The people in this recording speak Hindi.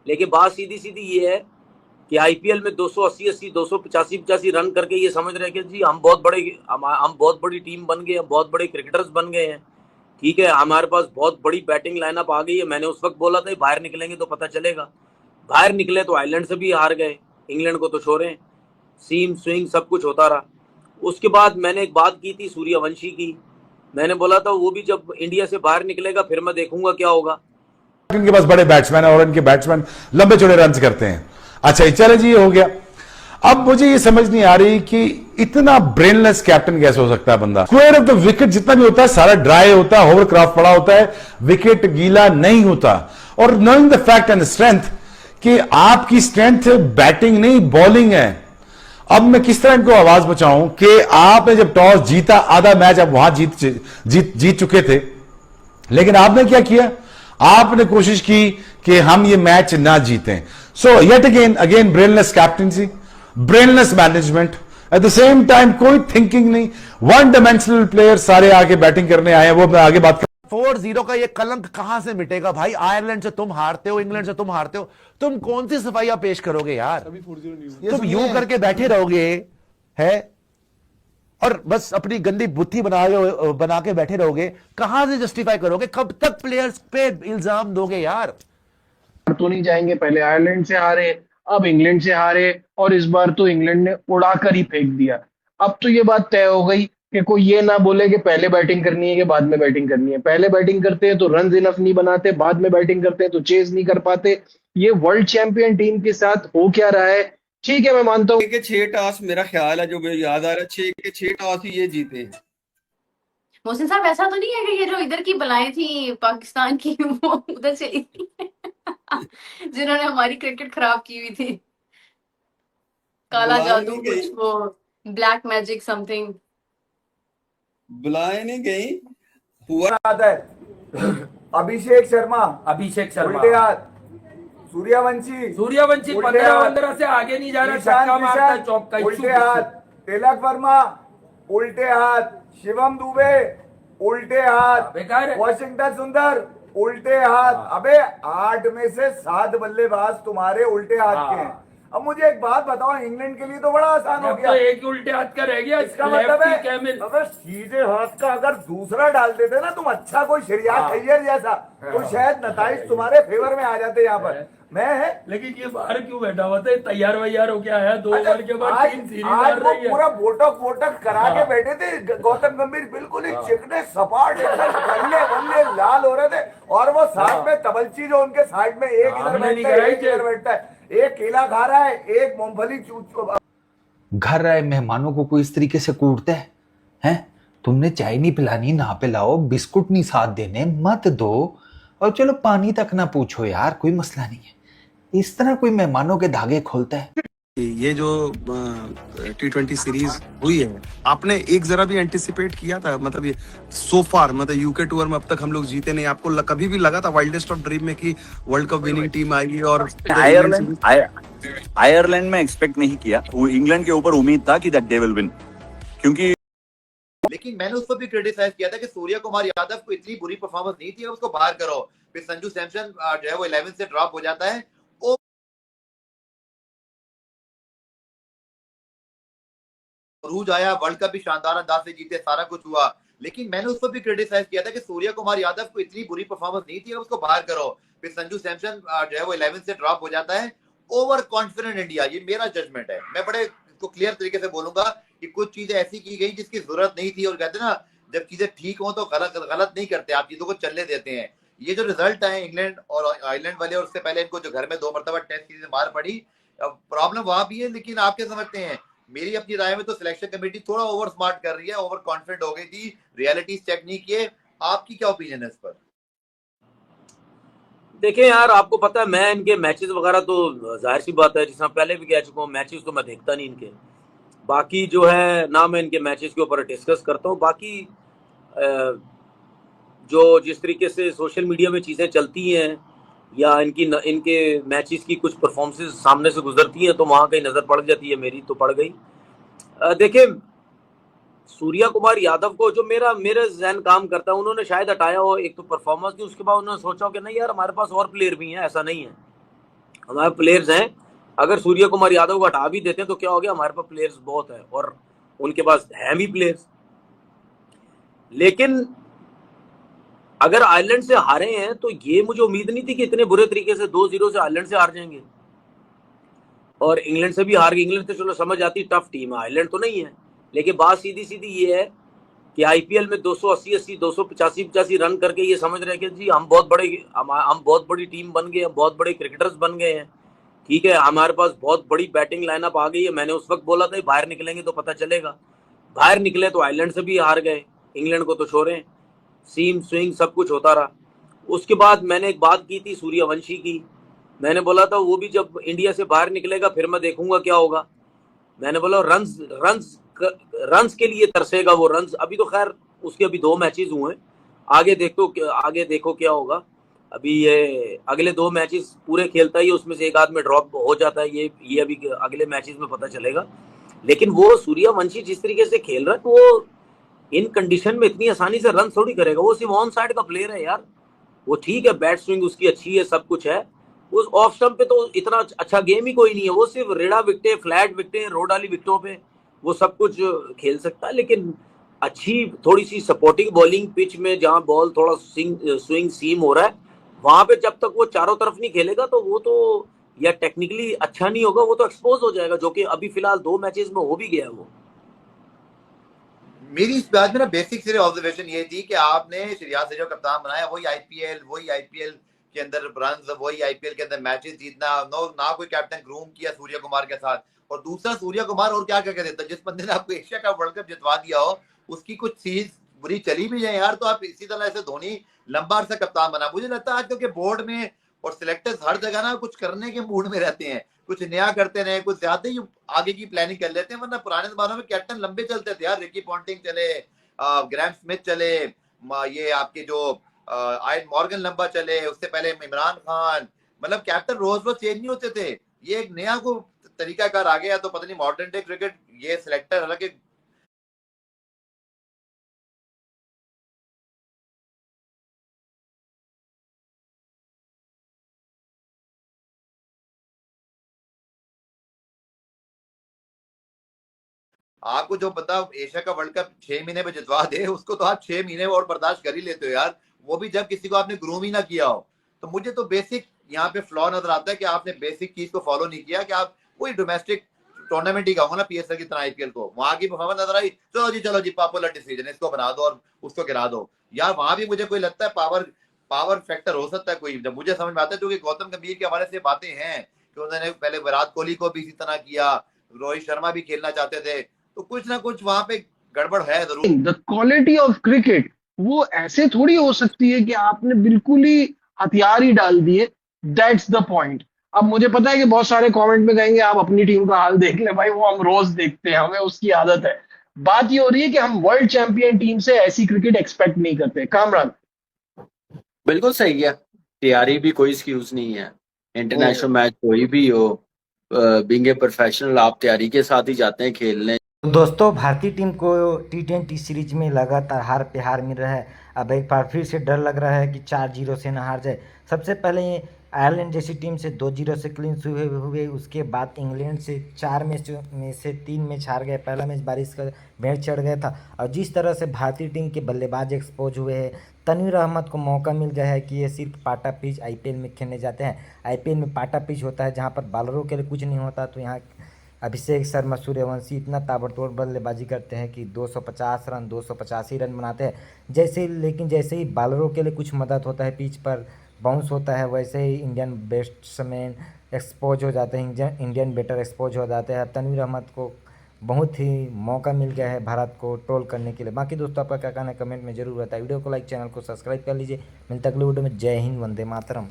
लेकिन बात सीधी सीधी ये है कि आईपीएल में 280 285 रन करके ये समझ रहे हैं कि जी हम बहुत बड़ी टीम बन गए, हम बहुत बड़े क्रिकेटर्स बन गए हैं। ठीक है, हमारे पास बहुत बड़ी बैटिंग लाइनअप आ गई है। मैंने उस वक्त बोला था बाहर निकलेंगे तो पता चलेगा। बाहर निकले तो आयरलैंड से भी हार गए, इंग्लैंड को तो छोड़े, सीम स्विंग सब कुछ होता रहा। उसके बाद मैंने एक बात की थी सूर्यवंशी की, मैंने बोला था वो भी जब इंडिया से बाहर निकलेगा फिर मैं देखूंगा क्या होगा। इनके पास बड़े बैट्समैन है और इनके बैट्समैन लंबे चौड़े रन करते हैं। अच्छा चले जी, ये हो गया। अब मुझे ये समझ नहीं आ रही कि इतना ब्रेनलेस कैप्टन कैसे हो सकता है बंदा। स्क्वायर ऑफ द विकेट जितना भी होता है सारा ड्राई होता है, होवरक्राफ्ट पड़ा होता है, विकेट गीला नहीं होता। और knowing the fact and strength कि आपकी स्ट्रेंथ बैटिंग नहीं बॉलिंग है। अब मैं किस तरह इनको आवाज बचाऊं कि आपने जब टॉस जीता, आधा मैच आप वहां जीत चुके थे, लेकिन आपने क्या किया, आपने कोशिश की कि हम ये मैच ना जीतें। So yet again brainless captaincy, brainless management, at the same time कोई थिंकिंग नहीं, वन डायमेंशनल प्लेयर सारे आके बैटिंग करने आए हैं। वो मैं आगे बात 4-0 का ये कलंक कहां से मिटेगा भाई? आयरलैंड से तुम हारते हो, इंग्लैंड से तुम हारते हो, तुम कौन सी सफाइयां पेश करोगे यार? तुम यूं करके बैठे रहोगे है और बस अपनी गंदी बुद्धि बना के बैठे रहोगे। कहां से जस्टिफाई करोगे? कब तक प्लेयर्स पे इल्जाम दोगे यार? तो नहीं जाएंगे, पहले आयरलैंड से हारे, अब इंग्लैंड से हारे, और इस बार तो इंग्लैंड ने उड़ाकर ही फेंक दिया। अब तो ये बात तय हो गई कि कोई ये ना बोले कि पहले बैटिंग करनी है कि बाद में बैटिंग करनी है। पहले बैटिंग करते हैं तो रन इनफ नहीं बनाते, बाद में बैटिंग करते हैं तो चेज नहीं कर पाते। ये वर्ल्ड चैंपियन टीम के साथ हो क्या रहा है? ठीक है, मैं मानता हूँ के 6 टॉस, मेरा ख्याल है जो मुझे याद आ रहा है, 6 के 6 टॉस ही ये जीते हैं। मोहसिन साहब, ऐसा तो नहीं है कि ये जो इधर की बलाएं थी पाकिस्तान की वो उधर चली थी जिन्होंने हमारी क्रिकेट खराब की हुई थी? काला बुलाए जादू नहीं कुछ, गई, वो ब्लैक मैजिक समथिंग। बुलाए नहीं गई। हुआ आता है अभिषेक शर्मा उल्टे हाथ, सूर्यवंशी सूर्यवंशी उल्टे 15 से आगे नहीं जा रहा, ईशान छक्का मारता है, किशन चौका उल्टे हाथ, तिलक वर्मा उल्टे हाथ, शिवम दुबे उल्टे हाथ, बेकार है। वॉशिंगटन सुंदर उल्टे हाथ। अबे 8 में से 7 बल्लेबाज तुम्हारे उल्टे हाथ के हैं। अब मुझे एक बात बताओ, इंग्लैंड के लिए तो बड़ा आसान हो गया, तो एक ही उल्टे हाथ का रह गया, इसका मतलब है कैमिल। अगर सीधे हाथ का अगर दूसरा डाल देते ना तुम, अच्छा कोई श्रेया अय्यर जैसा, तो शायद नताइज तुम्हारे फेवर में आ जाते यहाँ पर। मैं लेकिन ये बाहर क्यों बैठा हुआ था? तैयार वैयार हो क्या है? 2 ओवर के बाद आज 3 सीरीज आज मार वो रही है। पूरा बोटक करा के बैठे थे। गौतम गंभीर बिल्कुल ही चिकने सपाट एकदम बल्ले बल्ले लाल हो रहे थे, और वो साथ में तबलची जो उनके साइड में एक इधर बैठता है, एक इधर बैठता है, एक केला खा रहा है, एक मूंगफली घर आए मेहमानों को कोई इस तरीके से कूटता है? हैं? तुमने चाय नहीं पिलानी, ना पिलाओ, बिस्कुट नहीं साथ देने, मत दो, और चलो पानी तक ना पूछो यार, कोई मसला नहीं है। इस तरह कोई मेहमानों के धागे खोलता है? ये जो T20 सीरीज हुई है, आपने एक जरा भी एंटिसिपेट किया था? मतलब ये सो फार, मतलब यूके टूर में अब तक हम लोग जीते नहीं, आपको कभी भी लगा था वाइल्डेस्ट ऑफ ड्रीम में कि वर्ल्ड कप विनिंग टीम आएगी? और आयरलैंड में एक्सपेक्ट नहीं किया, इंग्लैंड के ऊपर उम्मीद था कि दैट दे विल विन, क्योंकि लेकिन मैंने उसको भी क्रिटिसाइज किया था कि सूर्य कुमार यादव को इतनी बुरी परफॉर्मेंस नहीं थी, उसको बाहर करो। फिर संजू सैमसन जो है वो 11 से ड्रॉप हो जाता है। रूज आया, वर्ल्ड कप भी शानदार अंदाज से जीते, सारा कुछ हुआ, लेकिन मैंने उसको भी क्रिटिसाइज किया था कि सूर्य कुमार यादव को इतनी बुरी परफॉर्मेंस नहीं थी, उसको बाहर करो। फिर संजू सैमसन जो है वो 11 से ड्रॉप हो जाता है। ओवर कॉन्फिडेंट इंडिया, ये मेरा जजमेंट है। मैं बड़े इसको क्लियर तरीके से बोलूंगा कि कुछ चीजें ऐसी की गई जिसकी जरूरत नहीं थी, और कहते हैं ना, जब चीजें ठीक हो तो गलत नहीं करते, आप चीजों को चलने देते हैं। ये जो रिजल्ट आए इंग्लैंड और आयरलैंड वाले, और उससे पहले इनको जो घर में 2 मरतबा टेस्ट सीरीज मार पड़ी, प्रॉब्लम वहां भी है। लेकिन आप क्या समझते हैं? मेरी अपनी राय में तो सिलेक्शन कमेटी थोड़ा ओवर स्मार्ट कर रही है, ओवर कॉन्फिडेंट हो गई थी, रियलिटीज चेक नहीं किए। आपकी क्या ओपिनियन है इस पर? देखें यार, आपको पता है मैं इनके मैचेस वगैरह तो जाहिर सी बात है, जिसमें पहले भी कह चुका हूँ, मैचेस तो मैं देखता नहीं इनके। बाकी जो है ना, मैं इनके मैचेस के ऊपर डिस्कस करता हूँ। बाकी जो जिस तरीके से सोशल मीडिया में चीज़ें चलती हैं, या इनके मैचेस की कुछ परफॉर्मेंसेस सामने से गुजरती हैं, तो वहाँ कहीं नज़र पड़ जाती है, मेरी तो पड़ गई। देखिए, सूर्या कुमार यादव को जो मेरे जहन काम करता है, उन्होंने शायद हटाया हो, एक तो परफॉर्मेंस की, उसके बाद उन्होंने सोचा कि नहीं यार हमारे पास और प्लेयर भी हैं, ऐसा नहीं है। हमारे प्लेयर्स हैं, अगर सूर्य कुमार यादव को हटा भी देते हैं तो क्या हो गया, हमारे पास प्लेयर्स बहुत है और उनके पास हैं भी प्लेयर्स। लेकिन अगर आयरलैंड से हारे हैं तो ये मुझे उम्मीद नहीं थी कि इतने बुरे तरीके से 2-0 से आयरलैंड से हार जाएंगे, और इंग्लैंड से भी हार गए। इंग्लैंड तो चलो समझ आती, टफ टीम है, आयरलैंड तो नहीं है। लेकिन बात सीधी सीधी ये है कि आईपीएल में 280 285 रन करके ये समझ रहे हैं कि जी हम बहुत बड़ी टीम बन गए, हम बहुत बड़े क्रिकेटर्स बन गए हैं, ठीक है, हमारे पास बहुत बड़ी बैटिंग लाइनअप आ गई है। मैंने उस वक्त बोला था बाहर निकलेंगे तो पता चलेगा, बाहर निकले तो आयरलैंड से भी हार गए, इंग्लैंड को तो छोड़ें, सीम स्विंग सब कुछ होता रहा। उसके बाद मैंने एक बात की थी सूर्यवंशी की, मैंने बोला था वो भी जब इंडिया से बाहर निकलेगा फिर मैं देखूंगा क्या होगा। मैंने बोला रन्स के लिए तरसेगा वो, रन्स अभी तो खैर उसके अभी 2 मैचेस हुए हैं, आगे देखो क्या होगा। अभी ये अगले 2 मैचेस पूरे खेलता ही, उसमें से एक आध में ड्रॉप हो जाता है, ये अभी अगले मैचेस में पता चलेगा। लेकिन वो सूर्यवंशी जिस तरीके से खेल रहा है, तो वो इन कंडीशन में इतनी आसानी से रन थोड़ी करेगा। वो सिर्फ ऑन साइड का प्लेयर है यार, वो ठीक है, बैट स्विंग उसकी अच्छी है, सब कुछ है, उस ऑफ स्टंप पे तो इतना अच्छा गेम ही कोई नहीं है। वो सिर्फ रेडा विकेटें, फ्लैट विकेटें, रोड वाली विकेटों पे वो सब कुछ खेल सकता है। लेकिन अच्छी थोड़ी सी सपोर्टिंग बॉलिंग पिच में जहां बॉल थोड़ा स्विंग सीम हो रहा है, वहां पे जब तक वो चारों तरफ नहीं खेलेगा तो वो तो या टेक्निकली अच्छा नहीं होगा, वो तो एक्सपोज हो जाएगा, जो कि अभी फिलहाल 2 मैचेस में हो भी गया है वो। मेरी इस बात में ना बेसिक सिर्फ ऑब्जर्वेशन ये थी कि आपने श्रेयस से जो कप्तान बनाया, वही आईपीएल के अंदर रन, वही आईपीएल के अंदर मैचेस जीतना, ना कोई कैप्टन ग्रूम किया सूर्य कुमार के साथ। और दूसरा, सूर्य कुमार और क्या क्या देता, जिस बंदे ने आपको एशिया कप वर्ल्ड कप जितवा दिया हो, उसकी कुछ चीज बुरी चली भी जाए यार, तो आप इसी तरह से धोनी लंबा अरसा कप्तान बना। मुझे लगता है आजकल के बोर्ड में और सिलेक्टर्स हर जगह ना कुछ करने के मूड में रहते हैं, कुछ नया करते रहे, कुछ ज्यादा ही आगे की प्लानिंग कर लेते हैं। वरना पुराने जमानों में कैप्टन लंबे चलते थे यार, रिकी पॉन्टिंग चले, ग्रैम स्मिथ चले, ये आपके जो आयन मॉर्गन लंबा चले, उससे पहले इमरान खान, मतलब कैप्टन रोज चेंज नहीं होते थे। ये एक नया को तरीकाकार आ गया, तो पता नहीं मॉडर्न डे क्रिकेट ये सिलेक्टर हालांकि आपको जो पता एशिया का वर्ल्ड कप 6 महीने में जितवा दे, उसको तो आप 6 महीने और बर्दाश्त कर ही लेते हो यार, वो भी जब किसी को आपने ग्रूम ही ना किया हो। तो मुझे तो बेसिक यहाँ पे फ्लॉ नजर आता है कि आपने बेसिक चीज को फॉलो नहीं किया, कि आप कोई डोमेस्टिक टूर्नामेंट ही कहूंगा ना, पीएसएल की तरह आईपीएल को, वहां की परफॉर्मेंस नजर आई, चलो जी पॉपुलर डिसीजन, इसको बना दो और उसको गिरा दो यार। वहां भी मुझे कोई लगता है पावर फैक्टर हो सकता है कोई, जब मुझे समझ में आता है, क्योंकि गौतम गंभीर के हवाले से बातें हैं कि उन्होंने पहले विराट कोहली को भी इसी तरह किया, रोहित शर्मा भी खेलना चाहते थे, तो कुछ ना कुछ वहां पे गड़बड़ है जरूर। द क्वालिटी ऑफ क्रिकेट वो ऐसे थोड़ी हो सकती है कि आपने बिल्कुल ही हथियार ही डाल दिए। That's the point. अब मुझे पता है कि बहुत सारे कमेंट में कहेंगे आप अपनी टीम का हाल देख ले भाई, वो हम रोज देखते हैं, हमें उसकी आदत है। बात ये हो रही है कि हम वर्ल्ड चैंपियन टीम से ऐसी क्रिकेट एक्सपेक्ट नहीं करते। कामरान बिल्कुल सही है, तैयारी भी कोई एक्सक्यूज नहीं है, इंटरनेशनल मैच कोई भी हो, बीइंग ए प्रोफेशनल आप तैयारी के साथ ही जाते हैं खेलने। दोस्तों, भारतीय टीम को T20 सीरीज में लगातार हार पे हार मिल रहा है। अब एक बार फिर से डर लग रहा है कि 4-0 से ना हार जाए। सबसे पहले ये आयरलैंड जैसी टीम से 2-0 से क्लीन हुए, उसके बाद इंग्लैंड से 4 मैच में से 3 मैच हार गए। पहला मैच बारिश का भेड़ चढ़ गया था। और जिस तरह से भारतीय टीम के बल्लेबाज एक्सपोज हुए हैं, तनवीर अहमद को मौका मिल गया है कि ये सिर्फ पाटा पिच आईपीएल में खेलने जाते हैं। आईपीएल में पाटा पिच होता है जहाँ पर बॉलरों के लिए कुछ नहीं होता, तो यहाँ अभिषेक शर्मा, सूर्यवंशी इतना ताबड़तोड़ बल्लेबाजी करते हैं कि 250 रन 285 रन बनाते हैं। लेकिन जैसे ही बॉलरों के लिए कुछ मदद होता है, पिच पर बाउंस होता है, वैसे ही इंडियन बैट्समैन एक्सपोज हो जाते हैं, इंडियन बैटर एक्सपोज हो जाते हैं। तनवीर अहमद को बहुत ही मौका मिल गया है भारत को ट्रोल करने के लिए। बाकी दोस्तों, आपका क्या कहना है कमेंट में जरूर बताएं। वीडियो को लाइक, चैनल को सब्सक्राइब कर लीजिए। मिलता अगले वीडियो में। जय हिंद, वंदे मातरम।